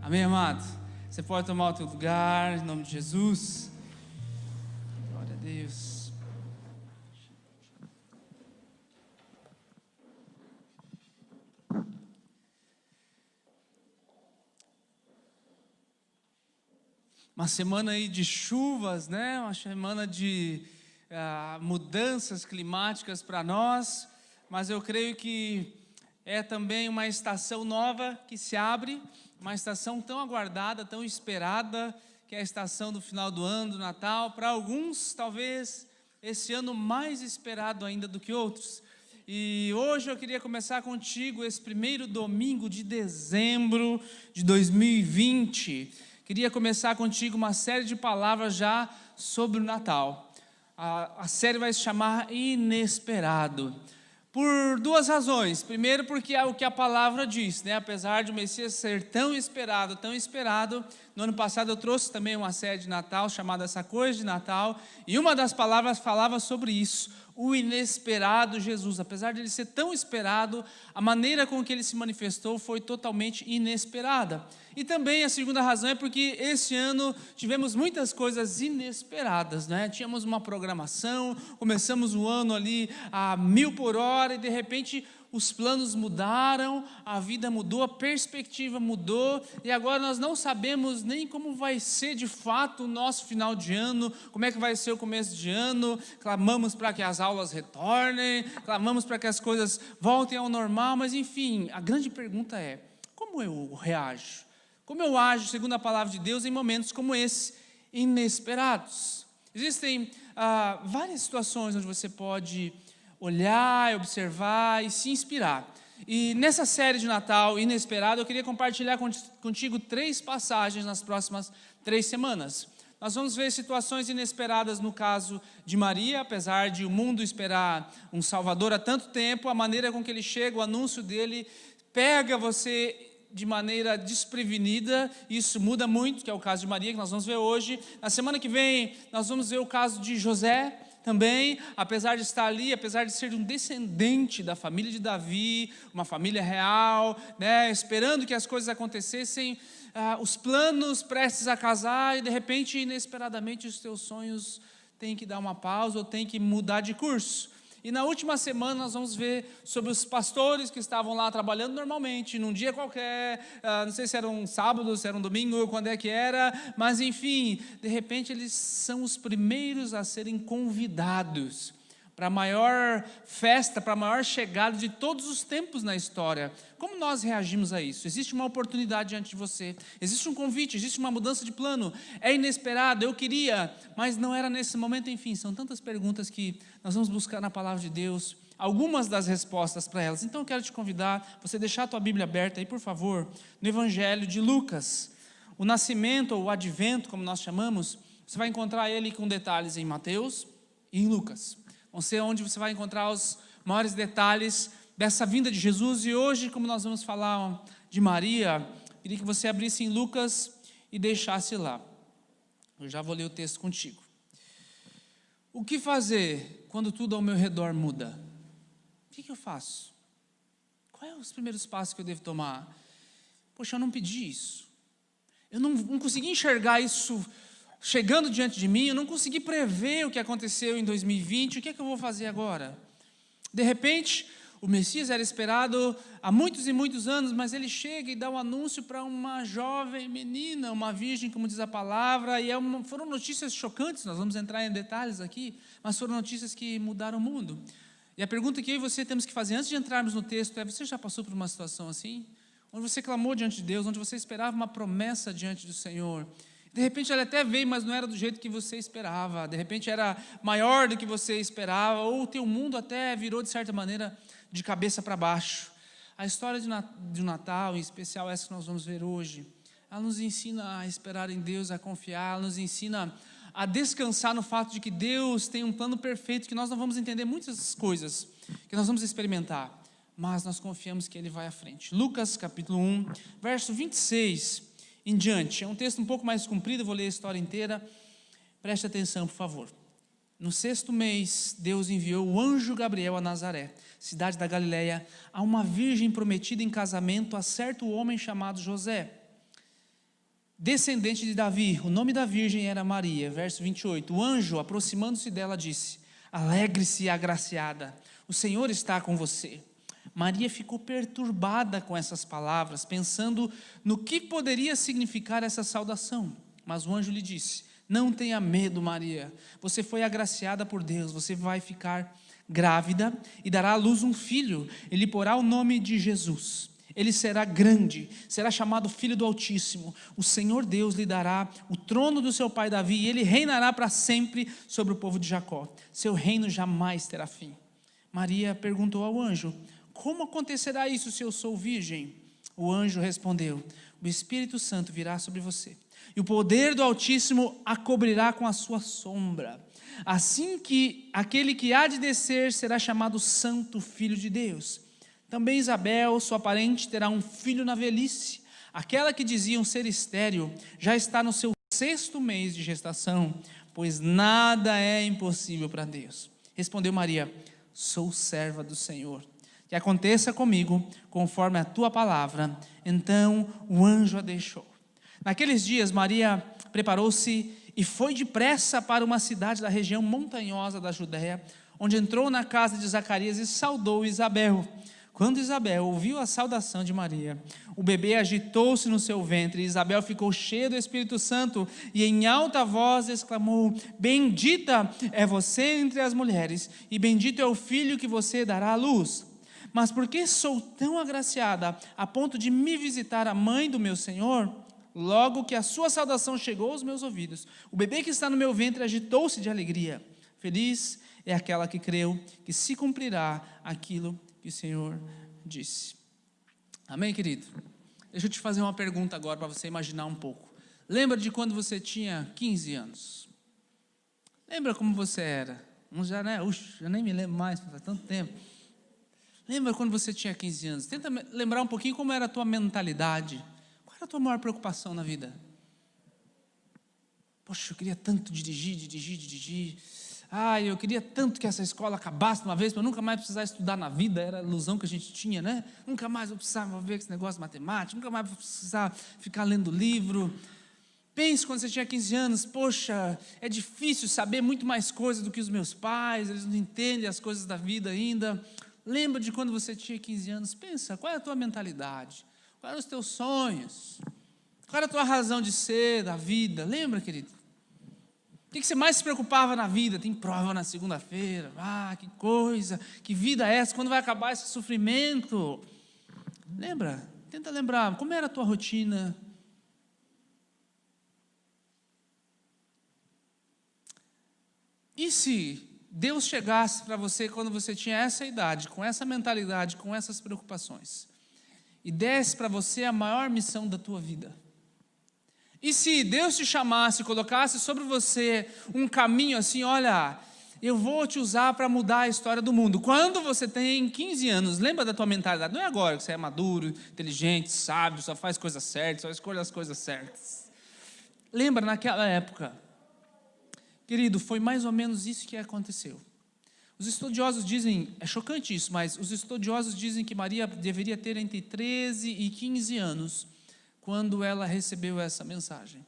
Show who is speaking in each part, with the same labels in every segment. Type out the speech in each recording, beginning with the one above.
Speaker 1: Amém, amado? Você pode tomar o teu lugar, em nome de Jesus. Glória a Deus. Uma semana aí de chuvas, né? Uma semana de mudanças climáticas para nós, mas eu creio que é também uma estação nova que se abre, uma estação tão aguardada, tão esperada, que é a estação do final do ano, do Natal. Para alguns, talvez, esse ano mais esperado ainda do que outros. E hoje eu queria começar contigo esse primeiro domingo de dezembro de 2020. Queria começar contigo uma série de palavras já sobre o Natal. A série vai se chamar Inesperado. Por duas razões. Primeiro, porque é o que a palavra diz, né? Apesar de o Messias ser tão esperado, no ano passado eu trouxe também uma série de Natal chamada Essa Coisa de Natal, e uma das palavras falava sobre isso, o inesperado Jesus. Apesar de ele ser tão esperado, a maneira com que ele se manifestou foi totalmente inesperada. E também a segunda razão é porque esse ano tivemos muitas coisas inesperadas, né? Tínhamos uma programação, começamos o ano ali a 1000 por hora e de repente os planos mudaram, a vida mudou, a perspectiva mudou e agora nós não sabemos nem como vai ser de fato o nosso final de ano, como é que vai ser o começo de ano. Clamamos para que as aulas retornem, clamamos para que as coisas voltem ao normal, mas enfim, a grande pergunta é: como eu reajo? Como eu ajo, segundo a palavra de Deus, em momentos como esse, inesperados? Existem várias situações onde você pode olhar, observar e se inspirar. E nessa série de Natal Inesperado, eu queria compartilhar contigo 3 passagens nas próximas 3 semanas. Nós vamos ver situações inesperadas no caso de Maria, apesar de o mundo esperar um Salvador há tanto tempo, a maneira com que ele chega, o anúncio dele, pega você de maneira desprevenida. Isso muda muito, que é o caso de Maria, que nós vamos ver hoje. Na semana que vem, nós vamos ver o caso de José, também, apesar de estar ali, apesar de ser um descendente da família de Davi, uma família real, né, esperando que as coisas acontecessem, os planos prestes a casar, e de repente, inesperadamente, os teus sonhos têm que dar uma pausa ou têm que mudar de curso. E na última semana nós vamos ver sobre os pastores que estavam lá trabalhando normalmente, num dia qualquer, não sei se era um sábado, se era um domingo, quando é que era, mas enfim, de repente eles são os primeiros a serem convidados para a maior festa, para a maior chegada de todos os tempos na história. Como nós reagimos a isso? Existe uma oportunidade diante de você, existe um convite, existe uma mudança de plano, é inesperado, eu queria, mas não era nesse momento. Enfim, são tantas perguntas que nós vamos buscar na palavra de Deus, algumas das respostas para elas. Então eu quero te convidar, você deixar a tua Bíblia aberta aí, por favor, no Evangelho de Lucas. O nascimento, ou o advento, como nós chamamos, você vai encontrar ele com detalhes em Mateus e em Lucas. Vão ser onde você vai encontrar os maiores detalhes dessa vinda de Jesus. E hoje, como nós vamos falar de Maria, queria que você abrisse em Lucas e deixasse lá. Eu já vou ler o texto contigo. O que fazer quando tudo ao meu redor muda? O que eu faço? Quais são os primeiros passos que eu devo tomar? Poxa, eu não pedi isso. Eu não consegui enxergar isso chegando diante de mim, eu não consegui prever o que aconteceu em 2020, o que é que eu vou fazer agora? De repente, o Messias era esperado há muitos e muitos anos, mas ele chega e dá um anúncio para uma jovem menina, uma virgem, como diz a palavra, e foram notícias chocantes, nós vamos entrar em detalhes aqui, mas foram notícias que mudaram o mundo. E a pergunta que eu e você temos que fazer antes de entrarmos no texto é: você já passou por uma situação assim? Onde você clamou diante de Deus, onde você esperava uma promessa diante do Senhor? De repente ela até veio, mas não era do jeito que você esperava. De repente era maior do que você esperava, ou o teu mundo até virou, de certa maneira, de cabeça para baixo. A história de Natal, em especial essa que nós vamos ver hoje, ela nos ensina a esperar em Deus, a confiar, ela nos ensina a descansar no fato de que Deus tem um plano perfeito, que nós não vamos entender muitas coisas, que nós vamos experimentar, mas nós confiamos que Ele vai à frente. Lucas capítulo 1, verso 26 em diante. É um texto um pouco mais comprido, vou ler a história inteira. Preste atenção, por favor. No 6º mês, Deus enviou o anjo Gabriel a Nazaré, cidade da Galileia, a uma virgem prometida em casamento a certo homem chamado José, descendente de Davi. O nome da virgem era Maria. Verso 28. O anjo, aproximando-se dela, disse: alegre-se, agraciada, o Senhor está com você. Maria ficou perturbada com essas palavras, pensando no que poderia significar essa saudação. Mas o anjo lhe disse: não tenha medo, Maria, você foi agraciada por Deus, você vai ficar grávida e dará à luz um filho, ele porá o nome de Jesus. Ele será grande, será chamado Filho do Altíssimo. O Senhor Deus lhe dará o trono do seu pai Davi, e ele reinará para sempre sobre o povo de Jacó. Seu reino jamais terá fim. Maria perguntou ao anjo: como acontecerá isso se eu sou virgem? O anjo respondeu: o Espírito Santo virá sobre você, e o poder do Altíssimo a cobrirá com a sua sombra. Assim que aquele que há de descer será chamado Santo Filho de Deus. Também Isabel, sua parente, terá um filho na velhice. Aquela que diziam ser estéril já está no seu 6º mês de gestação, pois nada é impossível para Deus. Respondeu Maria: sou serva do Senhor, que aconteça comigo conforme a tua palavra. Então o anjo a deixou. Naqueles dias Maria preparou-se e foi depressa para uma cidade da região montanhosa da Judéia, onde entrou na casa de Zacarias e saudou Isabel. Quando Isabel ouviu a saudação de Maria, o bebê agitou-se no seu ventre, e Isabel ficou cheia do Espírito Santo, e em alta voz exclamou: bendita é você entre as mulheres, e bendito é o filho que você dará à luz. Mas por que sou tão agraciada, a ponto de me visitar a mãe do meu Senhor? Logo que a sua saudação chegou aos meus ouvidos, o bebê que está no meu ventre agitou-se de alegria. Feliz é aquela que creu que se cumprirá aquilo que o Senhor disse. Amém, querido? Deixa eu te fazer uma pergunta agora para você imaginar um pouco. Lembra de quando você tinha 15 anos? Lembra como você era? Já nem me lembro mais, faz tanto tempo. Lembra quando você tinha 15 anos? Tenta lembrar um pouquinho como era a tua mentalidade. Qual era a tua maior preocupação na vida? Poxa, eu queria tanto dirigir. Eu queria tanto que essa escola acabasse de uma vez, para eu nunca mais precisar estudar na vida. Era a ilusão que a gente tinha, né? Nunca mais vou precisar ver esse negócio de matemática, nunca mais vou precisar ficar lendo livro. Pense quando você tinha 15 anos: poxa, é difícil saber muito mais coisas do que os meus pais, eles não entendem as coisas da vida ainda. Lembra de quando você tinha 15 anos? Pensa, qual é a tua mentalidade? Quais eram os teus sonhos? Qual era a tua razão de ser da vida? Lembra, querido? O que você mais se preocupava na vida? Tem prova na segunda-feira. Que coisa, que vida é essa? Quando vai acabar esse sofrimento? Lembra? Tenta lembrar, como era a tua rotina? E se Deus chegasse para você quando você tinha essa idade, com essa mentalidade, com essas preocupações, e desse para você a maior missão da tua vida? E se Deus te chamasse, colocasse sobre você um caminho assim: olha, eu vou te usar para mudar a história do mundo. Quando você tem 15 anos, lembra da tua mentalidade? Não é agora que você é maduro, inteligente, sábio, só faz coisas certas, só escolhe as coisas certas. Lembra naquela época? Querido, foi mais ou menos isso que aconteceu. Os estudiosos dizem, é chocante isso, mas os estudiosos dizem que Maria deveria ter entre 13 e 15 anos quando ela recebeu essa mensagem.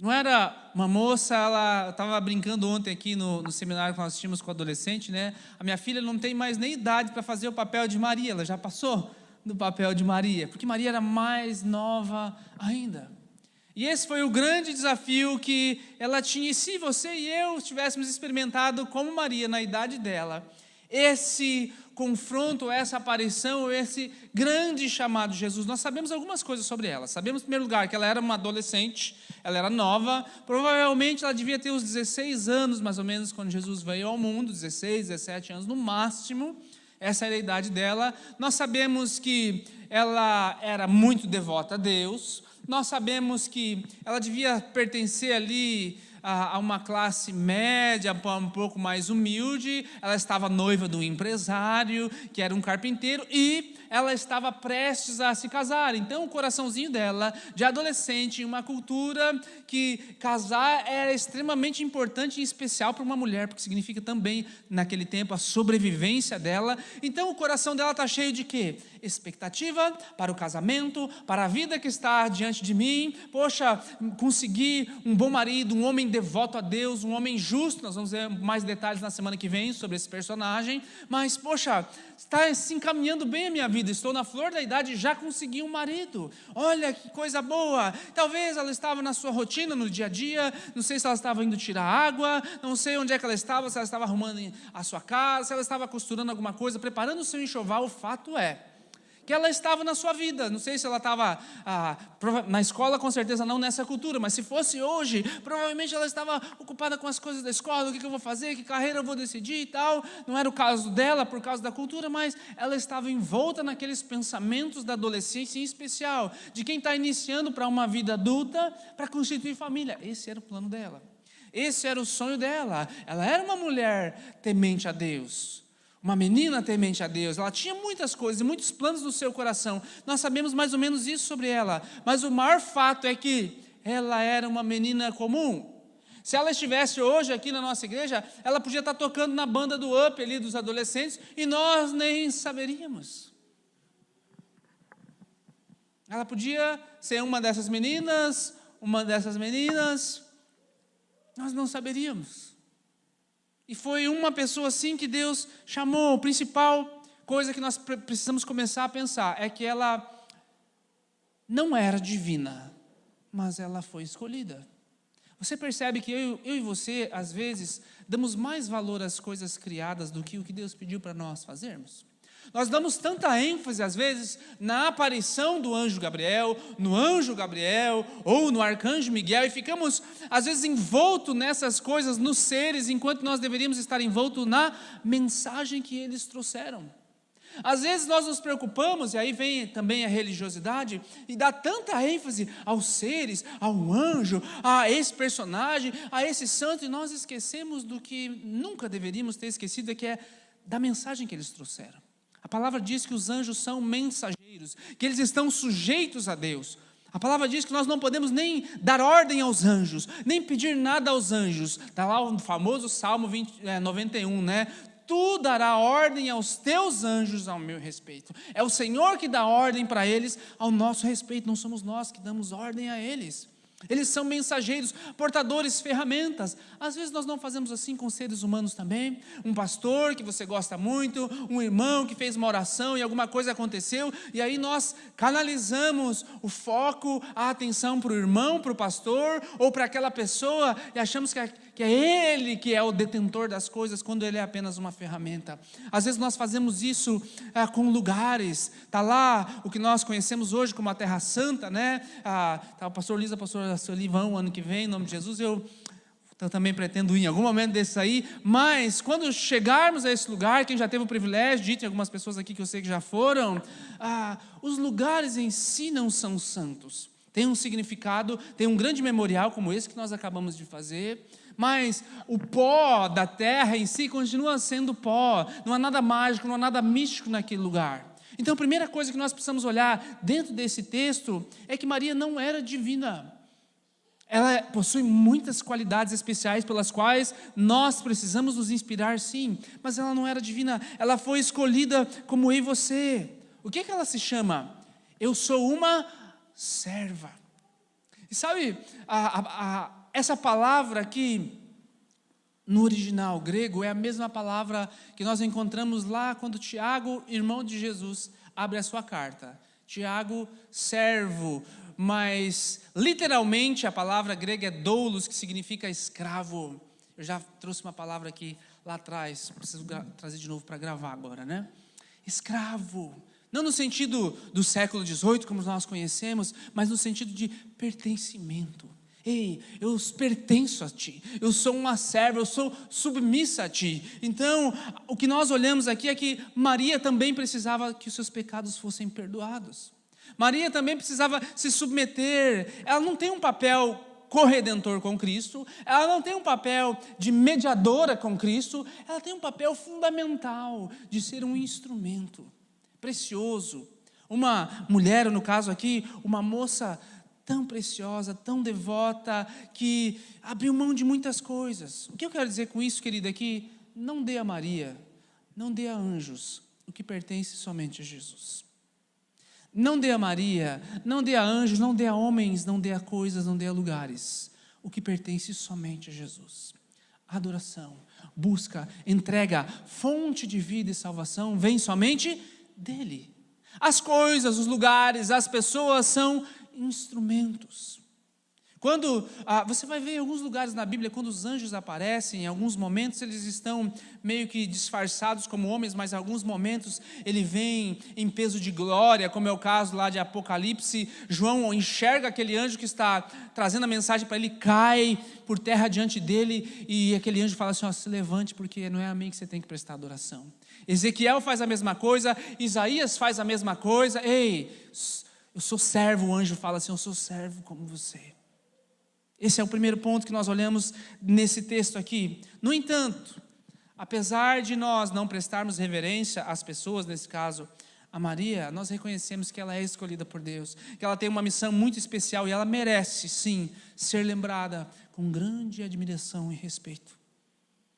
Speaker 1: Não era uma moça, ela estava brincando ontem aqui no seminário que nós tínhamos com adolescente, né? A minha filha não tem mais nem idade para fazer o papel de Maria, ela já passou do papel de Maria, porque Maria era mais nova ainda. E esse foi o grande desafio que ela tinha. E se você e eu tivéssemos experimentado como Maria na idade dela, esse confronto, essa aparição, esse grande chamado de Jesus, nós sabemos algumas coisas sobre ela. Sabemos, em primeiro lugar, que ela era uma adolescente, ela era nova, provavelmente ela devia ter uns 16 anos, mais ou menos, quando Jesus veio ao mundo, 16, 17 anos no máximo, essa era a idade dela. Nós sabemos que ela era muito devota a Deus, nós sabemos que ela devia pertencer ali a uma classe média, um pouco mais humilde. Ela estava noiva de um empresário, que era um carpinteiro, e ela estava prestes a se casar. Então o coraçãozinho dela, de adolescente, em uma cultura que casar era extremamente importante e especial para uma mulher, porque significa também, naquele tempo, a sobrevivência dela. Então o coração dela está cheio de quê? Expectativa para o casamento, para a vida que está diante de mim. Poxa, conseguir um bom marido, um homem devoto a Deus, um homem justo. Nós vamos ver mais detalhes na semana que vem sobre esse personagem. Mas, poxa, está se encaminhando bem a minha vida. Estou na flor da idade e já consegui um marido. Olha que coisa boa. Talvez ela estava na sua rotina, no dia a dia. Não sei se ela estava indo tirar água. Não sei onde é que ela estava, se ela estava arrumando a sua casa, se ela estava costurando alguma coisa, preparando o seu enxoval. O fato é que ela estava na sua vida. Não sei se ela estava na escola, com certeza não nessa cultura, mas se fosse hoje, provavelmente ela estava ocupada com as coisas da escola, o que eu vou fazer, que carreira eu vou decidir e tal. Não era o caso dela por causa da cultura, mas ela estava envolta naqueles pensamentos da adolescência, em especial de quem está iniciando para uma vida adulta, para constituir família. Esse era o plano dela, esse era o sonho dela. Ela era uma mulher temente a Deus, uma menina temente a Deus. Ela tinha muitas coisas, muitos planos no seu coração. Nós sabemos mais ou menos isso sobre ela. Mas o maior fato é que ela era uma menina comum. Se ela estivesse hoje aqui na nossa igreja, ela podia estar tocando na banda do Up ali, dos adolescentes, e nós nem saberíamos. Ela podia ser uma dessas meninas, nós não saberíamos. E foi uma pessoa assim que Deus chamou. A principal coisa que nós precisamos começar a pensar é que ela não era divina, mas ela foi escolhida. Você percebe que eu e você, às vezes, damos mais valor às coisas criadas do que o que Deus pediu para nós fazermos? Nós damos tanta ênfase, às vezes, na aparição do anjo Gabriel, no anjo Gabriel, ou no arcanjo Miguel, e ficamos, às vezes, envoltos nessas coisas, nos seres, enquanto nós deveríamos estar envoltos na mensagem que eles trouxeram. Às vezes nós nos preocupamos, e aí vem também a religiosidade, e dá tanta ênfase aos seres, ao anjo, a esse personagem, a esse santo, e nós esquecemos do que nunca deveríamos ter esquecido, que é da mensagem que eles trouxeram. A palavra diz que os anjos são mensageiros, que eles estão sujeitos a Deus. A palavra diz que nós não podemos nem dar ordem aos anjos, nem pedir nada aos anjos. Está lá o famoso Salmo 91, né? Tu dará ordem aos teus anjos ao meu respeito. É o Senhor que dá ordem para eles ao nosso respeito, não somos nós que damos ordem a eles. Eles são mensageiros, portadores, ferramentas. Às vezes nós não fazemos assim com seres humanos também. Um pastor que você gosta muito, um irmão que fez uma oração e alguma coisa aconteceu, e aí nós canalizamos o foco, a atenção para o irmão, para o pastor, ou para aquela pessoa, e achamos que é ele que é o detentor das coisas, quando ele é apenas uma ferramenta. Às vezes nós fazemos isso com lugares. Está lá o que nós conhecemos hoje como a Terra Santa, né? Tá o pastor Luiz, a pastora Sueli vão ano que vem, em nome de Jesus. Eu também pretendo ir em algum momento desse aí, mas quando chegarmos a esse lugar, quem já teve o privilégio de ir, tem algumas pessoas aqui que eu sei que já foram, os lugares em si não são santos. Tem um significado, tem um grande memorial como esse que nós acabamos de fazer, mas o pó da terra em si continua sendo pó. Não há nada mágico, não há nada místico naquele lugar. Então a primeira coisa que nós precisamos olhar dentro desse texto é que Maria não era divina. Ela possui muitas qualidades especiais pelas quais nós precisamos nos inspirar, sim, mas ela não era divina. Ela foi escolhida como eu e você. O que ela se chama? Eu sou uma serva. E sabe, essa palavra aqui, no original grego, é a mesma palavra que nós encontramos lá quando Tiago, irmão de Jesus, abre a sua carta. Tiago, servo, mas literalmente a palavra grega é doulos, que significa escravo. Eu já trouxe uma palavra aqui lá atrás, preciso trazer de novo para gravar agora, né? Escravo. Não no sentido do século XVIII, como nós conhecemos, mas no sentido de pertencimento. Ei, eu pertenço a ti, eu sou uma serva, eu sou submissa a ti. Então, o que nós olhamos aqui é que Maria também precisava que os seus pecados fossem perdoados. Maria também precisava se submeter. Ela não tem um papel corredentor com Cristo, ela não tem um papel de mediadora com Cristo, ela tem um papel fundamental de ser um instrumento precioso. Uma mulher, no caso aqui, uma moça tão preciosa, tão devota, que abriu mão de muitas coisas. O que eu quero dizer com isso, querida, é que não dê a Maria, não dê a anjos o que pertence somente a Jesus. Não dê a Maria, não dê a anjos, não dê a homens, não dê a coisas, não dê a lugares o que pertence somente a Jesus. Adoração, busca, entrega, fonte de vida e salvação vem somente dele. As coisas, os lugares, as pessoas são instrumentos. Quando você vai ver em alguns lugares na Bíblia, quando os anjos aparecem, em alguns momentos eles estão meio que disfarçados como homens, mas em alguns momentos ele vem em peso de glória, como é o caso lá de Apocalipse. João enxerga aquele anjo que está trazendo a mensagem para ele, cai por terra diante dele, e aquele anjo fala assim, se levante, porque não é a mim que você tem que prestar adoração. Ezequiel faz a mesma coisa, Isaías faz a mesma coisa. Ei, eu sou servo, o anjo fala assim, eu sou servo como você. Esse é o primeiro ponto que nós olhamos nesse texto aqui. No entanto, apesar de nós não prestarmos reverência às pessoas, nesse caso a Maria, nós reconhecemos que ela é escolhida por Deus, que ela tem uma missão muito especial e ela merece, sim, ser lembrada com grande admiração e respeito.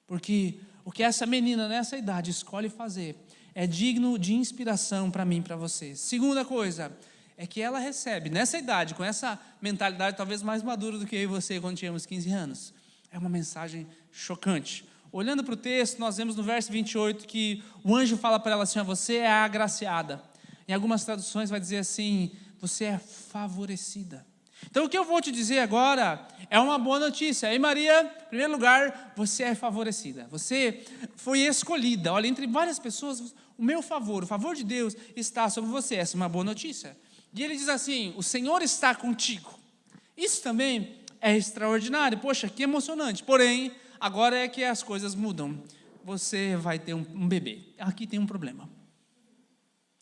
Speaker 1: Porque o que essa menina nessa idade escolhe fazer é digno de inspiração para mim e para você. Segunda coisa, é que ela recebe, nessa idade, com essa mentalidade talvez mais madura do que eu e você quando tínhamos 15 anos, é uma mensagem chocante. Olhando para o texto, nós vemos no verso 28 que o anjo fala para ela assim, você é agraciada. Em algumas traduções vai dizer assim, você é favorecida. Então o que eu vou te dizer agora é uma boa notícia. Ei Maria, em primeiro lugar, você é favorecida. Você foi escolhida. Olha, entre várias pessoas, o meu favor, o favor de Deus está sobre você. Essa é uma boa notícia. E ele diz assim, o Senhor está contigo. Isso também é extraordinário. Poxa, que emocionante. Porém, agora é que as coisas mudam. Você vai ter um bebê. Aqui tem um problema.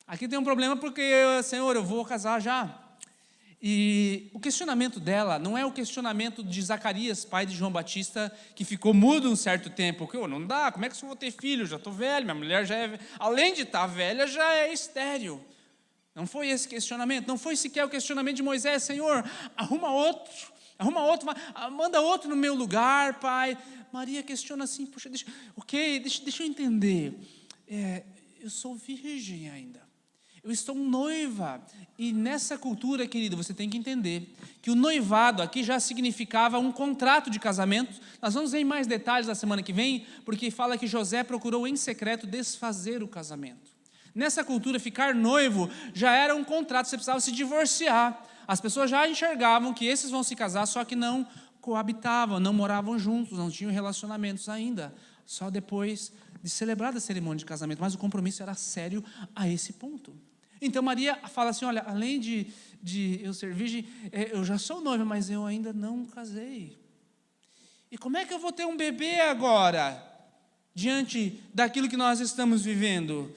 Speaker 1: Aqui tem um problema porque, Senhor, eu vou casar já. E o questionamento dela não é o questionamento de Zacarias, pai de João Batista, que ficou mudo um certo tempo. Não dá, como é que eu vou ter filho? Já estou velho, minha mulher já é... Além de estar velha, já é estéril. Não foi esse questionamento, não foi sequer o questionamento de Moisés, Senhor, arruma outro, manda outro no meu lugar, Pai. Maria questiona assim, poxa, deixa eu entender, eu sou virgem ainda, eu estou noiva, e nessa cultura, querido, você tem que entender, que o noivado aqui já significava um contrato de casamento. Nós vamos ver em mais detalhes na semana que vem, porque fala que José procurou em secreto desfazer o casamento. Nessa cultura, ficar noivo já era um contrato, você precisava se divorciar. As pessoas já enxergavam que esses vão se casar, só que não coabitavam, não moravam juntos, não tinham relacionamentos ainda. Só depois de celebrada a cerimônia de casamento, mas o compromisso era sério a esse ponto. Então Maria fala assim, olha, além de eu ser virgem, eu já sou noiva, mas eu ainda não casei. E como é que eu vou ter um bebê agora, diante daquilo que nós estamos vivendo?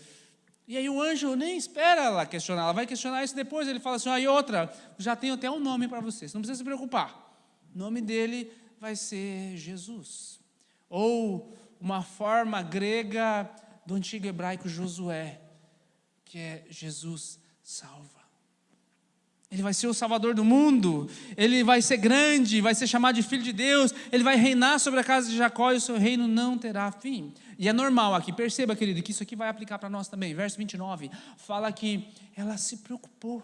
Speaker 1: E aí o anjo nem espera ela questionar, ela vai questionar isso depois, ele fala assim, e outra, já tenho até um nome para você, você não precisa se preocupar. O nome dele vai ser Jesus. Ou uma forma grega do antigo hebraico Josué, que é Jesus salva. Ele vai ser o salvador do mundo, ele vai ser grande, vai ser chamado de filho de Deus, ele vai reinar sobre a casa de Jacó e o seu reino não terá fim. E é normal aqui, perceba, querido, que isso aqui vai aplicar para nós também. Verso 29, fala que ela se preocupou,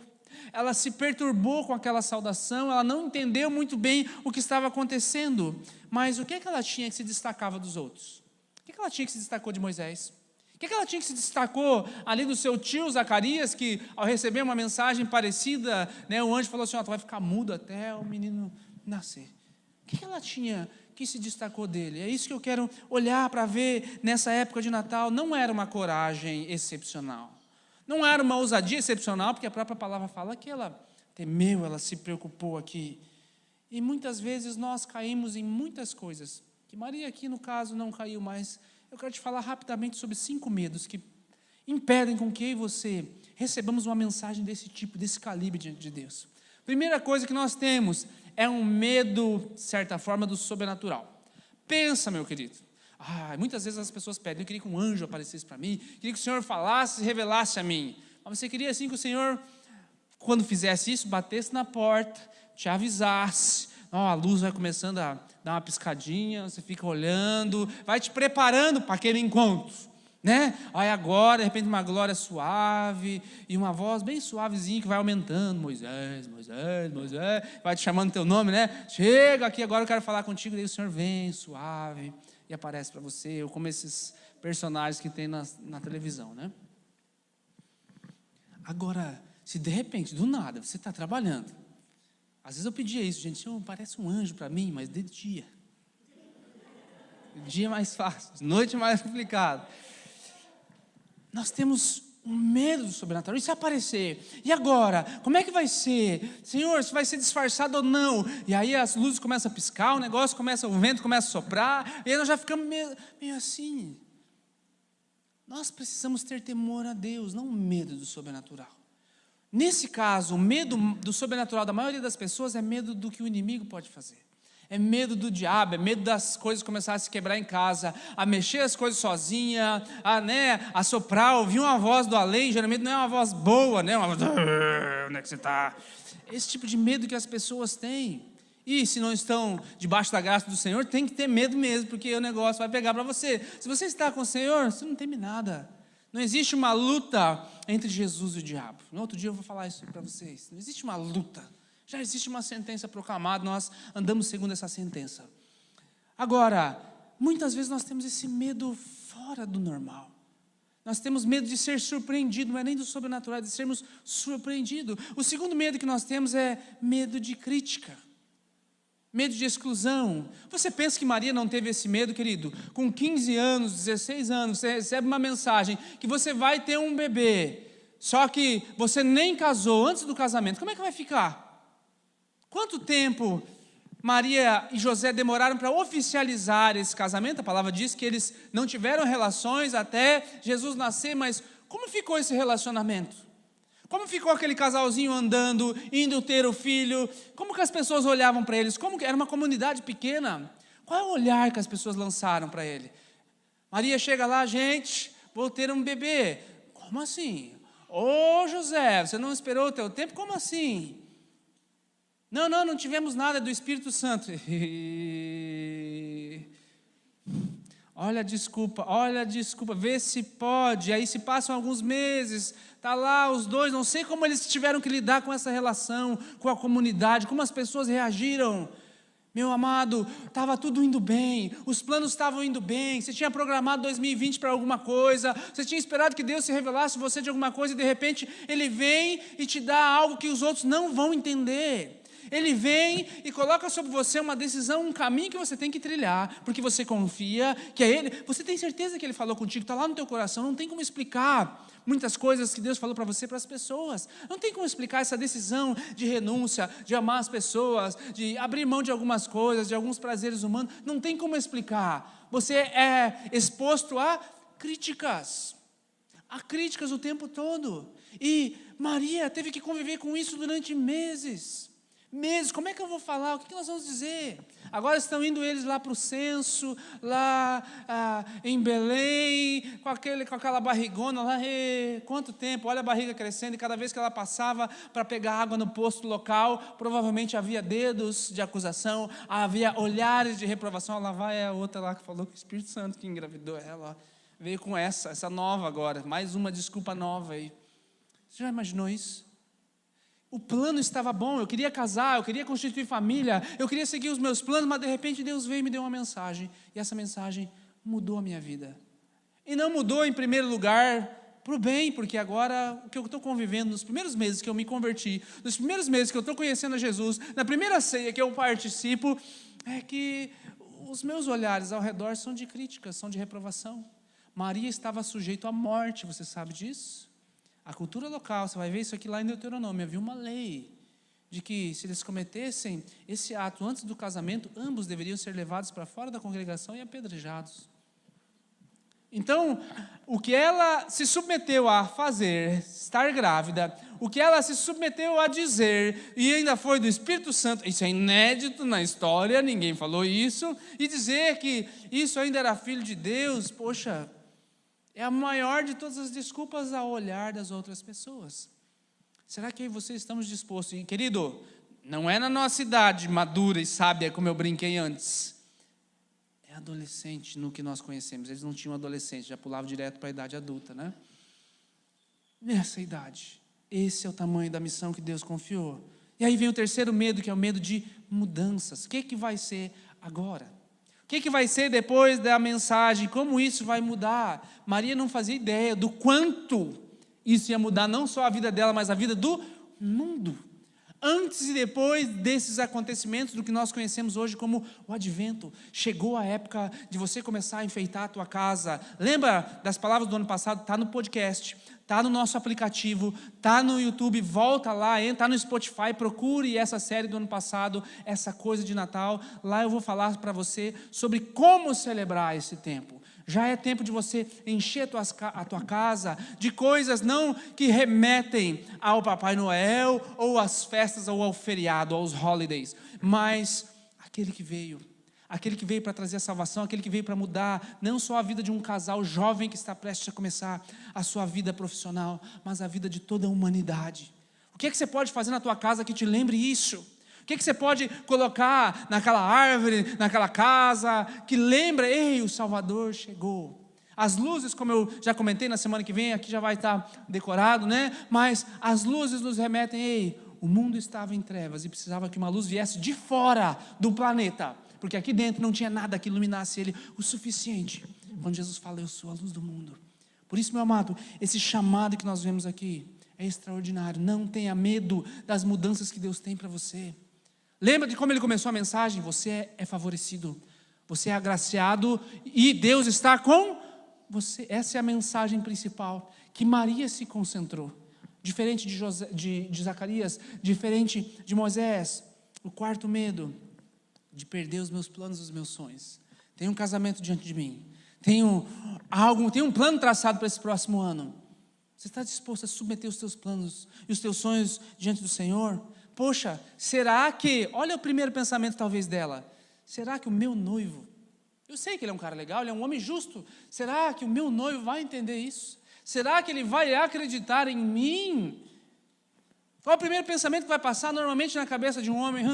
Speaker 1: ela se perturbou com aquela saudação, ela não entendeu muito bem o que estava acontecendo. Mas o que é que ela tinha que se destacava dos outros? O que é que ela tinha que se destacou de Moisés? O que ela tinha que se destacou ali do seu tio Zacarias, que ao receber uma mensagem parecida, o anjo falou assim, tu vai ficar mudo até o menino nascer. O que ela tinha que se destacou dele? É isso que eu quero olhar para ver nessa época de Natal. Não era uma coragem excepcional, não era uma ousadia excepcional, porque a própria palavra fala que ela temeu, ela se preocupou aqui. E muitas vezes nós caímos em muitas coisas, que Maria aqui no caso não caiu, mas eu quero te falar rapidamente sobre 5 medos que impedem com que eu e você recebamos uma mensagem desse tipo, desse calibre diante de Deus. Primeira coisa que nós temos é um medo, de certa forma, do sobrenatural. Pensa, meu querido. Muitas vezes as pessoas pedem, eu queria que um anjo aparecesse para mim, queria que o Senhor falasse e revelasse a mim. Mas você queria assim que o Senhor, quando fizesse isso, batesse na porta, te avisasse, a luz vai começando a dar uma piscadinha, você fica olhando, vai te preparando para aquele encontro, né? Aí agora, de repente, uma glória suave e uma voz bem suavezinha que vai aumentando, Moisés, Moisés, Moisés, vai te chamando teu nome, né? Chega aqui, agora eu quero falar contigo, daí o Senhor vem suave e aparece para você, ou como esses personagens que tem na televisão, né? Agora, se de repente, do nada, você está trabalhando, às vezes eu pedia isso, gente, Senhor, parece um anjo para mim, mas de dia. De dia é mais fácil, de noite é mais complicado. Nós temos um medo do sobrenatural, e se aparecer? E agora? Como é que vai ser? Senhor, se vai ser disfarçado ou não? E aí as luzes começam a piscar, o vento começa a soprar, e aí nós já ficamos meio assim. Nós precisamos ter temor a Deus, não medo do sobrenatural. Nesse caso, o medo do sobrenatural da maioria das pessoas é medo do que o inimigo pode fazer. É medo do diabo, é medo das coisas começarem a se quebrar em casa, a mexer as coisas sozinha, a soprar, ouvir uma voz do além, geralmente não é uma voz boa, né? Uma voz, onde é que você está? Esse tipo de medo que as pessoas têm. E se não estão debaixo da graça do Senhor, tem que ter medo mesmo, porque o negócio vai pegar para você. Se você está com o Senhor, você não teme nada. Não existe uma luta entre Jesus e o diabo. No outro dia eu vou falar isso para vocês. Não existe uma luta. Já existe uma sentença proclamada, nós andamos segundo essa sentença. Agora, muitas vezes nós temos esse medo fora do normal. Nós temos medo de ser surpreendido, não é nem do sobrenatural, é de sermos surpreendidos. O segundo medo que nós temos é medo de crítica. Medo de exclusão. Você pensa que Maria não teve esse medo, querido? Com 15 anos, 16 anos, você recebe uma mensagem que você vai ter um bebê, só que você nem casou antes do casamento. Como é que vai ficar? Quanto tempo Maria e José demoraram para oficializar esse casamento? A palavra diz que eles não tiveram relações até Jesus nascer, mas como ficou esse relacionamento? Como ficou aquele casalzinho andando, indo ter o filho? Como que as pessoas olhavam para eles? Como que era uma comunidade pequena? Qual é o olhar que as pessoas lançaram para ele? Maria chega lá, gente, vou ter um bebê. Como assim? Ô José, você não esperou o teu tempo? Como assim? Não tivemos nada do Espírito Santo. Olha a desculpa, vê se pode. Aí se passam alguns meses, está lá os dois, não sei como eles tiveram que lidar com essa relação, com a comunidade, como as pessoas reagiram. Meu amado, estava tudo indo bem, os planos estavam indo bem, você tinha programado 2020 para alguma coisa, você tinha esperado que Deus se revelasse você de alguma coisa, e de repente Ele vem e te dá algo que os outros não vão entender. Ele vem e coloca sobre você uma decisão, um caminho que você tem que trilhar, porque você confia que é Ele, você tem certeza que Ele falou contigo, está lá no teu coração, não tem como explicar muitas coisas que Deus falou para você, para as pessoas, não tem como explicar essa decisão de renúncia, de amar as pessoas, de abrir mão de algumas coisas, de alguns prazeres humanos, não tem como explicar. Você é exposto a críticas o tempo todo, e Maria teve que conviver com isso durante meses, como é que eu vou falar, o que nós vamos dizer? Agora estão indo eles lá para o censo, lá em Belém, com aquela barrigona lá, quanto tempo, olha a barriga crescendo, e cada vez que ela passava para pegar água no posto local, provavelmente havia dedos de acusação, havia olhares de reprovação. Lá vai a outra lá que falou que o Espírito Santo que engravidou ela, veio com essa nova agora, mais uma desculpa nova aí. Você já imaginou isso? O plano estava bom, eu queria casar, eu queria constituir família, eu queria seguir os meus planos, mas de repente Deus veio e me deu uma mensagem, e essa mensagem mudou a minha vida. E não mudou em primeiro lugar para o bem, porque agora o que eu estou convivendo, nos primeiros meses que eu me converti, nos primeiros meses que eu estou conhecendo a Jesus, na primeira ceia que eu participo, é que os meus olhares ao redor são de crítica, são de reprovação. Maria estava sujeita à morte, você sabe disso? A cultura local, você vai ver isso aqui lá em Deuteronômio, havia uma lei de que se eles cometessem esse ato antes do casamento, ambos deveriam ser levados para fora da congregação e apedrejados. Então, o que ela se submeteu a fazer, estar grávida, o que ela se submeteu a dizer, e ainda foi do Espírito Santo, isso é inédito na história, ninguém falou isso, e dizer que isso ainda era filho de Deus, poxa, é a maior de todas as desculpas ao olhar das outras pessoas. Será que vocês estamos dispostos? E, querido, não é na nossa idade madura e sábia, como eu brinquei antes. É adolescente no que nós conhecemos. Eles não tinham adolescente, já pulavam direto para a idade adulta, né? Nessa idade. Esse é o tamanho da missão que Deus confiou. E aí vem o terceiro medo, que é o medo de mudanças. O que vai ser agora? O que vai ser depois da mensagem? Como isso vai mudar? Maria não fazia ideia do quanto isso ia mudar, não só a vida dela, mas a vida do mundo. Antes e depois desses acontecimentos, do que nós conhecemos hoje como o advento, chegou a época de você começar a enfeitar a tua casa. Lembra das palavras do ano passado? Está no podcast, está no nosso aplicativo, está no YouTube, volta lá, está no Spotify, procure essa série do ano passado, essa coisa de Natal. Lá eu vou falar para você sobre como celebrar esse tempo. Já é tempo de você encher a tua casa de coisas não que remetem ao Papai Noel, ou às festas, ou ao feriado, aos holidays, mas aquele que veio para trazer a salvação, aquele que veio para mudar não só a vida de um casal jovem que está prestes a começar a sua vida profissional, mas a vida de toda a humanidade. O que é que você pode fazer na tua casa que te lembre isso? O que você pode colocar naquela árvore, naquela casa, que lembra, ei, o Salvador chegou. As luzes, como eu já comentei, na semana que vem, aqui já vai estar decorado, né? Mas as luzes nos remetem, ei, o mundo estava em trevas e precisava que uma luz viesse de fora do planeta, porque aqui dentro não tinha nada que iluminasse ele o suficiente. Quando Jesus fala, eu sou a luz do mundo. Por isso, meu amado, esse chamado que nós vemos aqui é extraordinário. Não tenha medo das mudanças que Deus tem para você. Lembra de como ele começou a mensagem? Você é favorecido, você é agraciado e Deus está com você. Essa é a mensagem principal que Maria se concentrou. Diferente de Zacarias, diferente de Moisés. O quarto medo, de perder os meus planos, os meus sonhos. Tem um casamento diante de mim, tem um plano traçado para esse próximo ano. Você está disposto a submeter os teus planos e os teus sonhos diante do Senhor? Poxa, será que, olha o primeiro pensamento talvez dela, será que o meu noivo, eu sei que ele é um cara legal, ele é um homem justo, será que o meu noivo vai entender isso? Será que ele vai acreditar em mim? Qual é o primeiro pensamento que vai passar normalmente na cabeça de um homem?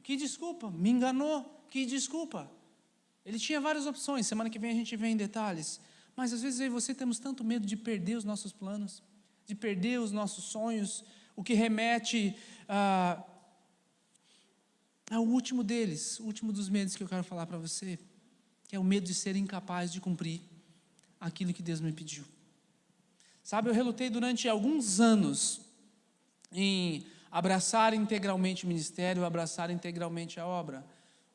Speaker 1: Que desculpa, me enganou, que desculpa. Ele tinha várias opções, semana que vem a gente vê em detalhes, mas às vezes eu e você temos tanto medo de perder os nossos planos, de perder os nossos sonhos, o que remete ao último deles, o último dos medos que eu quero falar para você, que é o medo de ser incapaz de cumprir aquilo que Deus me pediu. Sabe, eu relutei durante alguns anos em abraçar integralmente o ministério, abraçar integralmente a obra.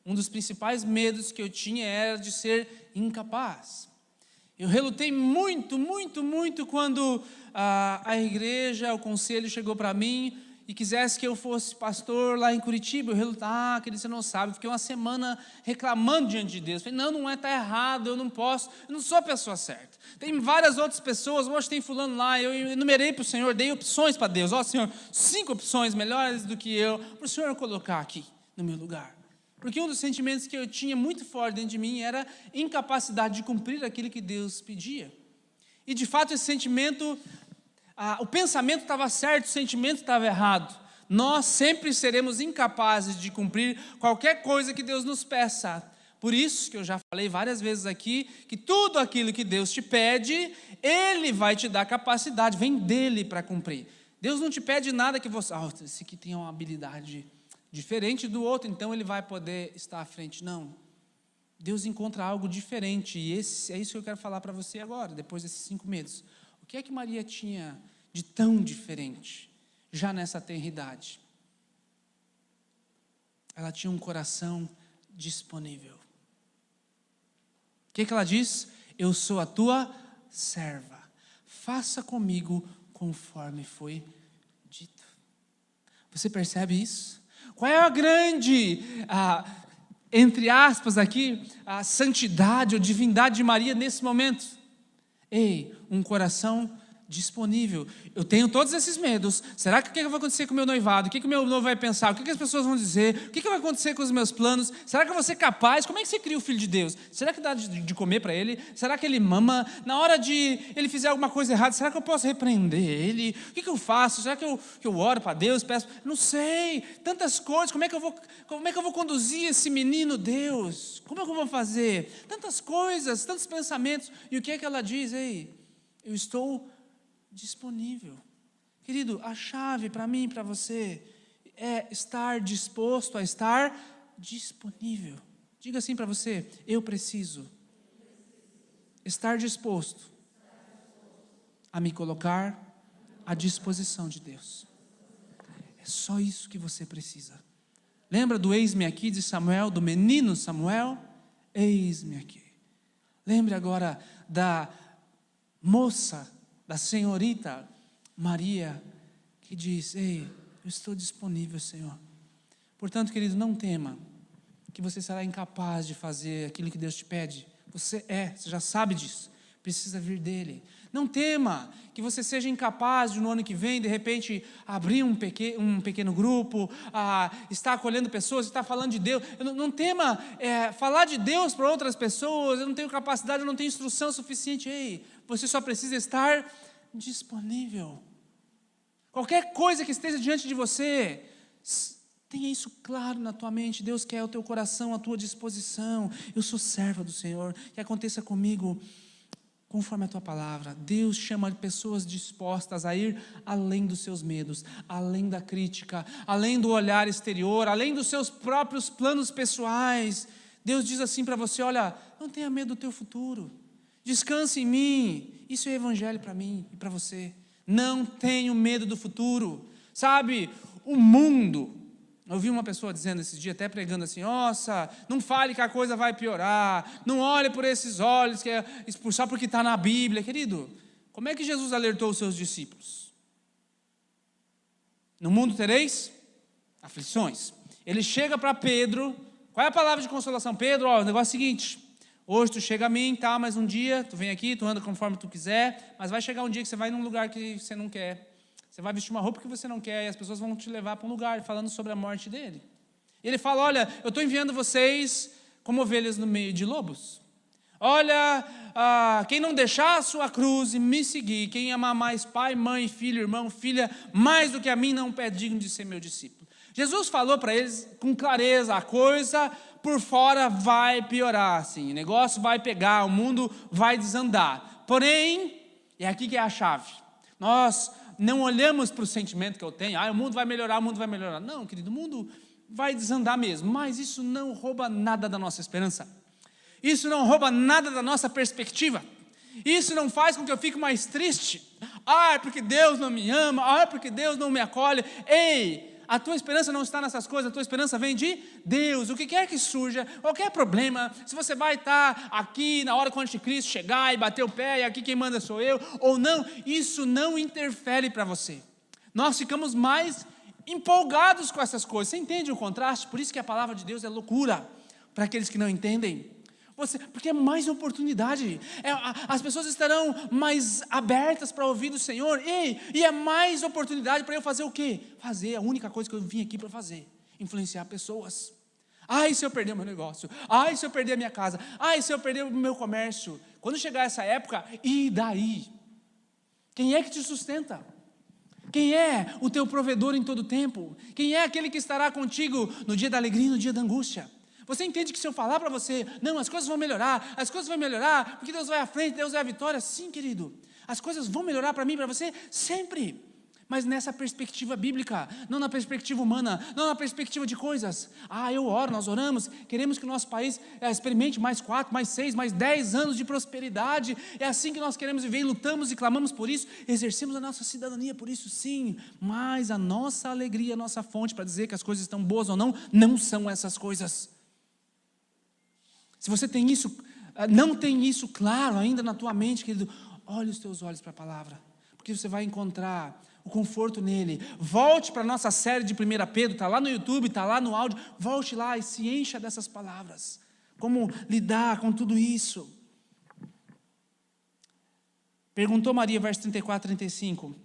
Speaker 1: Um dos principais medos que eu tinha era de ser incapaz. Eu relutei muito quando a igreja, o conselho chegou para mim e quisesse que eu fosse pastor lá em Curitiba. Eu relutei, querido, você não sabe, fiquei uma semana reclamando diante de Deus. Falei, não está errado, eu não posso, eu não sou a pessoa certa. Tem várias outras pessoas, hoje tem fulano lá, eu enumerei para o Senhor, dei opções para Deus. Senhor, 5 opções melhores do que eu, para o Senhor colocar aqui no meu lugar. Porque um dos sentimentos que eu tinha muito forte dentro de mim era incapacidade de cumprir aquilo que Deus pedia. E de fato esse sentimento, o pensamento estava certo, o sentimento estava errado. Nós sempre seremos incapazes de cumprir qualquer coisa que Deus nos peça. Por isso que eu já falei várias vezes aqui, que tudo aquilo que Deus te pede, Ele vai te dar capacidade, vem dEle para cumprir. Deus não te pede nada que você, esse aqui tem uma habilidade diferente do outro, então ele vai poder estar à frente. Não. Deus encontra algo diferente, e é isso que eu quero falar para você agora, depois desses 5 medos. O que é que Maria tinha de tão diferente, já nessa tenridade? Ela tinha um coração disponível. O que ela diz? Eu sou a tua serva, faça comigo conforme foi dito. Você percebe isso? Qual é a grande, entre aspas aqui, a santidade ou divindade de Maria nesse momento? Um coração disponível. Eu tenho todos esses medos. Será que o que vai acontecer com o meu noivado? O que o meu noivo vai pensar? O que as pessoas vão dizer? O que vai acontecer com os meus planos? Será que eu vou ser capaz? Como é que você cria o filho de Deus? Será que dá de comer para ele? Será que ele mama? Na hora de ele fizer alguma coisa errada, será que eu posso repreender ele? O que eu faço? Será que eu oro para Deus? Peço? Não sei. Tantas coisas. Como é que eu vou conduzir esse menino, Deus? Como é que eu vou fazer? Tantas coisas, tantos pensamentos. E o que é que ela diz? Ei, eu estou disponível. Querido, a chave para mim e para você é estar disposto a estar disponível. Diga assim para você: eu preciso estar disposto a me colocar à disposição de Deus. É só isso que você precisa. Lembra do eis-me aqui de Samuel, do menino Samuel? Eis-me aqui. Lembre agora da moça, da senhorita Maria, que diz: ei, eu estou disponível, Senhor. Portanto, querido, não tema que você será incapaz de fazer aquilo que Deus te pede. Você já sabe disso, precisa vir dele. Não tema que você seja incapaz de no ano que vem, de repente, abrir um pequeno grupo, estar acolhendo pessoas, estar falando de Deus. Não tema falar de Deus para outras pessoas. Eu não tenho capacidade, eu não tenho instrução suficiente. Ei, você só precisa estar disponível. Qualquer coisa que esteja diante de você, tenha isso claro na tua mente. Deus quer o teu coração, a tua disposição. Eu sou serva do Senhor, que aconteça comigo conforme a tua palavra. Deus chama pessoas dispostas a ir além dos seus medos, além da crítica, além do olhar exterior, além dos seus próprios planos pessoais. Deus diz assim para você: olha, não tenha medo do teu futuro, descanse em mim. Isso é evangelho para mim e para você. Não tenho medo do futuro. Sabe, o mundo... Eu ouvi uma pessoa dizendo esses dias, até pregando assim: nossa, não fale que a coisa vai piorar, não olhe por esses olhos, que é expulsar porque está na Bíblia. Querido, como é que Jesus alertou os seus discípulos? No mundo tereis aflições. Ele chega para Pedro, qual é a palavra de consolação? Pedro, o negócio é o seguinte: hoje tu chega a mim, tá, mas um dia tu vem aqui, tu anda conforme tu quiser, mas vai chegar um dia que você vai num lugar que você não quer. Você vai vestir uma roupa que você não quer e as pessoas vão te levar para um lugar falando sobre a morte dele. E ele fala: olha, eu estou enviando vocês como ovelhas no meio de lobos. Olha, quem não deixar a sua cruz e me seguir, quem amar mais pai, mãe, filho, irmão, filha, mais do que a mim, não é digno de ser meu discípulo. Jesus falou para eles com clareza: a coisa por fora vai piorar, assim, o negócio vai pegar, o mundo vai desandar. Porém, é aqui que é a chave. Nós não olhamos para o sentimento que eu tenho: o mundo vai melhorar, o mundo vai melhorar. Não, querido, o mundo vai desandar mesmo, mas isso não rouba nada da nossa esperança. Isso não rouba nada da nossa perspectiva. Isso não faz com que eu fique mais triste. É porque Deus não me ama, é porque Deus não me acolhe. Ei, a tua esperança não está nessas coisas, a tua esperança vem de Deus. O que quer que surja, qualquer problema, se você vai estar aqui na hora que o anticristo chegar e bater o pé, e aqui quem manda sou eu, ou não, isso não interfere para você. Nós ficamos mais empolgados com essas coisas. Você entende o contraste? Por isso que a palavra de Deus é loucura para aqueles que não entendem. Porque é mais oportunidade, as pessoas estarão mais abertas para ouvir do Senhor, e é mais oportunidade para eu fazer o quê? Fazer a única coisa que eu vim aqui para fazer: influenciar pessoas. Se eu perder o meu negócio, se eu perder a minha casa, se eu perder o meu comércio. Quando chegar essa época, e daí? Quem é que te sustenta? Quem é o teu provedor em todo tempo? Quem é aquele que estará contigo no dia da alegria e no dia da angústia? Você entende que se eu falar para você: não, as coisas vão melhorar, porque Deus vai à frente, Deus é a vitória. Sim, querido, as coisas vão melhorar para mim e para você, sempre. Mas nessa perspectiva bíblica, não na perspectiva humana, não na perspectiva de coisas. Eu oro, nós oramos, queremos que o nosso país experimente mais 4, mais 6, mais 10 anos de prosperidade. É assim que nós queremos viver, e lutamos e clamamos por isso, exercemos a nossa cidadania por isso, sim. Mas a nossa alegria, a nossa fonte para dizer que as coisas estão boas ou não, não são essas coisas. Se você tem isso, não tem isso claro ainda na tua mente, querido, olhe os teus olhos para a palavra, porque você vai encontrar o conforto nele. Volte para a nossa série de 1 Pedro, está lá no YouTube, está lá no áudio. Volte lá e se encha dessas palavras. Como lidar com tudo isso. Perguntou Maria, verso 34, 35.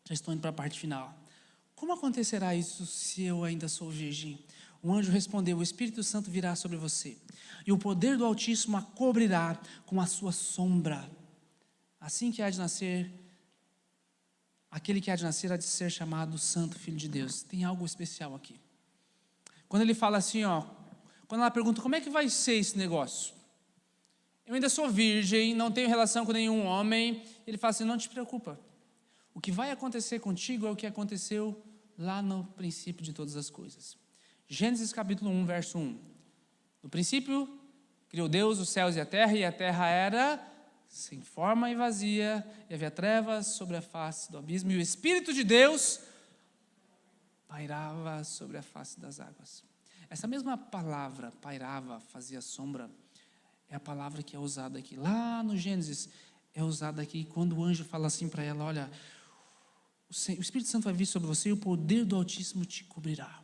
Speaker 1: Já estou indo para a parte final. Como acontecerá isso se eu ainda sou virgem? O anjo respondeu: o Espírito Santo virá sobre você, e o poder do Altíssimo a cobrirá com a sua sombra. Assim que há de nascer, aquele que há de nascer há de ser chamado Santo Filho de Deus. Tem algo especial aqui. Quando ele fala assim, quando ela pergunta como é que vai ser esse negócio? Eu ainda sou virgem, não tenho relação com nenhum homem. Ele fala assim: não te preocupa. O que vai acontecer contigo é o que aconteceu lá no princípio de todas as coisas. Gênesis capítulo 1, verso 1. No princípio, criou Deus os céus e a terra era sem forma e vazia, e havia trevas sobre a face do abismo, e o Espírito de Deus pairava sobre a face das águas. Essa mesma palavra, pairava, fazia sombra, é a palavra que é usada aqui. Lá no Gênesis, é usada aqui quando o anjo fala assim para ela: olha, o Espírito Santo vai vir sobre você e o poder do Altíssimo te cobrirá.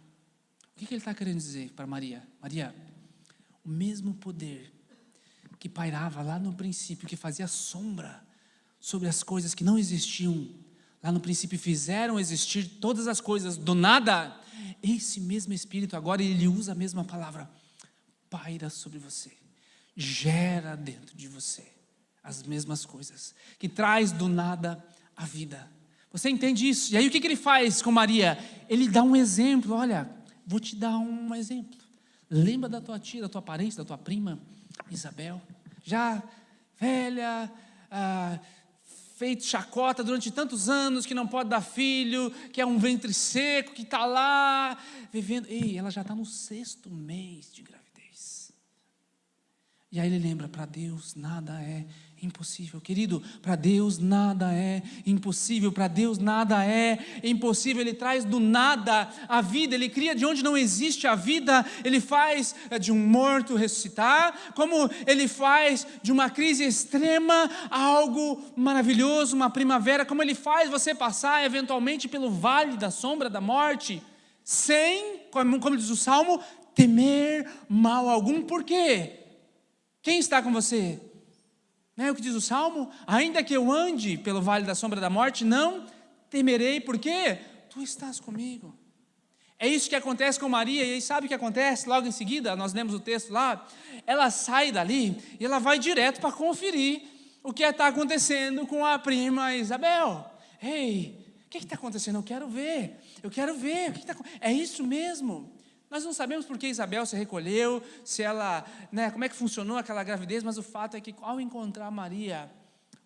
Speaker 1: O que ele está querendo dizer para Maria? Maria, o mesmo poder que pairava lá no princípio, que fazia sombra sobre as coisas que não existiam, lá no princípio fizeram existir todas as coisas do nada, esse mesmo Espírito, agora ele usa a mesma palavra, paira sobre você, gera dentro de você as mesmas coisas, que traz do nada a vida. Você entende isso? E aí o que ele faz com Maria? Ele dá um exemplo. Olha, vou te dar um exemplo. Lembra da tua tia, da tua parente, da tua prima Isabel? Já velha, feito chacota durante tantos anos, que não pode dar filho, que é um ventre seco, que está lá vivendo. Ei, ela já está no 6º mês de gravidez. E aí ele lembra: para Deus nada é impossível. Querido, para Deus nada é impossível, para Deus nada é impossível. Ele traz do nada a vida, Ele cria de onde não existe a vida. Ele faz de um morto ressuscitar, como Ele faz de uma crise extrema algo maravilhoso, uma primavera, como Ele faz você passar eventualmente pelo vale da sombra da morte, sem, como diz o Salmo, temer mal algum. Por quê? Quem está com você? Não é o que diz o Salmo? Ainda que eu ande pelo vale da sombra da morte, não temerei, porque tu estás comigo. É isso que acontece com Maria. E aí sabe o que acontece? Logo em seguida, nós lemos o texto lá, ela sai dali e ela vai direto para conferir o que está acontecendo com a prima Isabel. Ei, o que está acontecendo? Eu quero ver. É isso mesmo. Nós não sabemos por que Isabel se recolheu, se ela, como é que funcionou aquela gravidez, mas o fato é que ao encontrar Maria,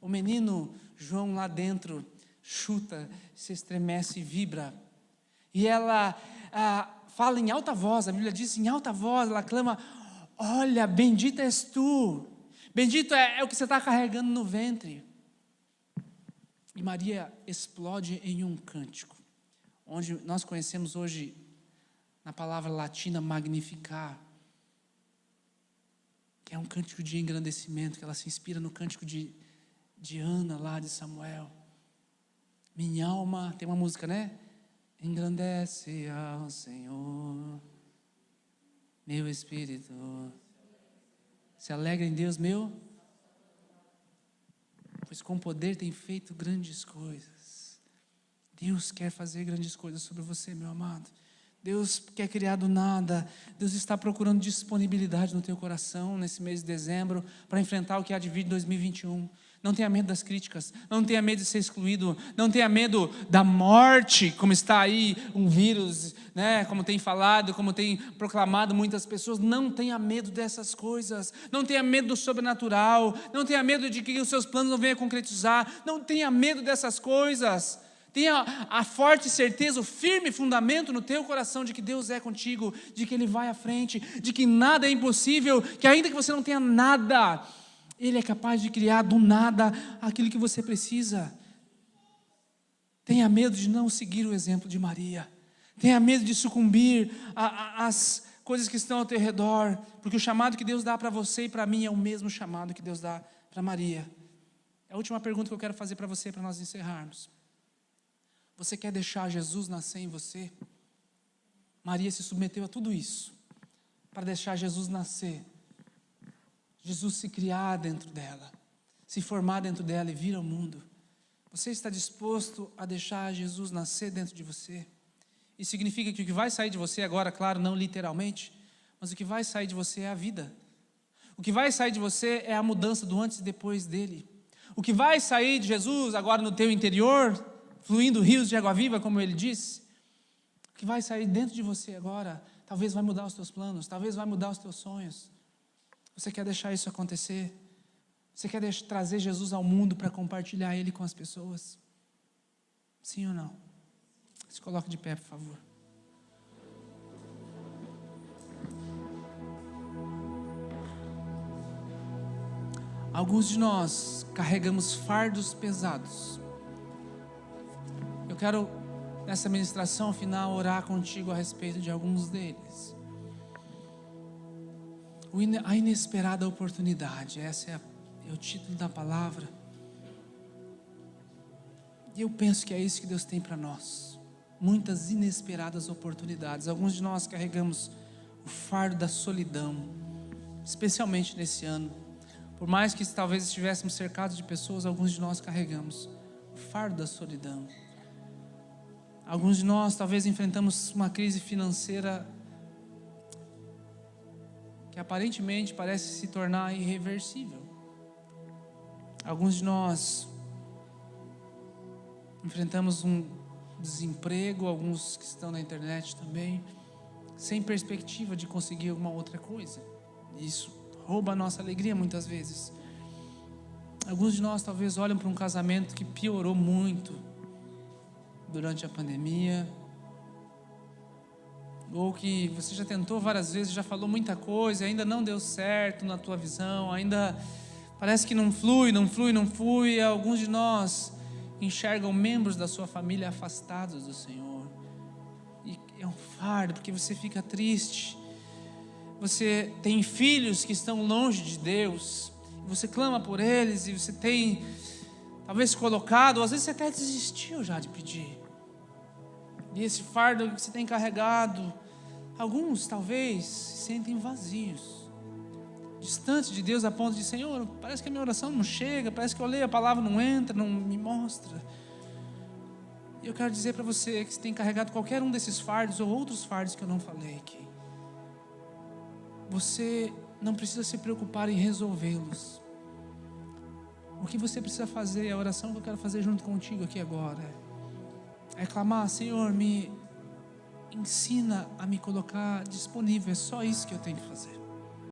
Speaker 1: o menino João lá dentro chuta, se estremece e vibra. E ela fala em alta voz, a Bíblia diz em alta voz, ela clama: olha, bendita és tu, bendito é o que você está carregando no ventre. E Maria explode em um cântico, onde nós conhecemos hoje na palavra latina magnificar, que é um cântico de engrandecimento, que ela se inspira no cântico de Ana lá de Samuel. Minha alma, tem uma música, engrandece ao Senhor, meu espírito se alegra em Deus, pois com poder tem feito grandes coisas. Deus quer fazer grandes coisas sobre você, meu amado. Deus quer criar do nada. Deus está procurando disponibilidade no teu coração nesse mês de dezembro para enfrentar o que há de vir em 2021. Não tenha medo das críticas, não tenha medo de ser excluído, não tenha medo da morte, como está aí um vírus, como tem falado, como tem proclamado muitas pessoas. Não tenha medo dessas coisas, não tenha medo do sobrenatural, não tenha medo de que os seus planos não venham a concretizar, não tenha medo dessas coisas. Tenha a forte certeza, o firme fundamento no teu coração de que Deus é contigo, de que Ele vai à frente, de que nada é impossível, que ainda que você não tenha nada, Ele é capaz de criar do nada aquilo que você precisa. Tenha medo de não seguir o exemplo de Maria. Tenha medo de sucumbir às coisas que estão ao teu redor, porque o chamado que Deus dá para você e para mim é o mesmo chamado que Deus dá para Maria. É a última pergunta que eu quero fazer para você, para nós encerrarmos. Você quer deixar Jesus nascer em você? Maria se submeteu a tudo isso para deixar Jesus nascer, Jesus se criar dentro dela. se formar dentro dela e vir ao mundo? Você está disposto a deixar Jesus nascer dentro de você? Isso significa que o que vai sair de você agora, claro, não literalmente, mas o que vai sair de você é a vida. O que vai sair de você é a mudança do antes e depois dele. O que vai sair de Jesus agora no teu interior, fluindo rios de água viva, como ele disse, o que vai sair dentro de você agora, talvez vai mudar os teus planos, talvez vai mudar os teus sonhos. Você quer deixar isso acontecer? Você quer trazer Jesus ao mundo para compartilhar Ele com as pessoas? Sim ou não? Se coloque de pé, por favor. Alguns de nós carregamos fardos pesados. Eu quero, nessa ministração final, orar contigo a respeito de alguns deles. A inesperada oportunidade, esse é o título da palavra. E eu penso que é isso que Deus tem para nós. Muitas inesperadas oportunidades. Alguns de nós carregamos o fardo da solidão, especialmente nesse ano. Por mais que talvez estivéssemos cercados de pessoas, alguns de nós carregamos o fardo da solidão. Alguns de nós talvez enfrentamos uma crise financeira que aparentemente parece se tornar irreversível. Alguns de nós enfrentamos um desemprego, alguns que estão na internet também, sem perspectiva de conseguir alguma outra coisa. Isso rouba a nossa alegria muitas vezes. Alguns de nós talvez olham para um casamento que piorou muito durante a pandemia, ou que você já tentou várias vezes, já falou muita coisa, ainda não deu certo na tua visão, ainda parece que não flui. Alguns de nós enxergam membros da sua família afastados do Senhor, e é um fardo, porque você fica triste. Você tem filhos que estão longe de Deus, você clama por eles, e você tem talvez colocado, ou às vezes você até desistiu já de pedir, e esse fardo que você tem carregado, alguns talvez se sentem vazios, distantes de Deus, a ponto de: Senhor, parece que a minha oração não chega, parece que eu leio a palavra, não entra, não me mostra. E eu quero dizer para você que você tem carregado qualquer um desses fardos, ou outros fardos que eu não falei aqui, você não precisa se preocupar em resolvê-los. O que você precisa fazer, a oração que eu quero fazer junto contigo aqui agora, é clamar: Senhor, me ensina a me colocar disponível. É só isso que eu tenho que fazer.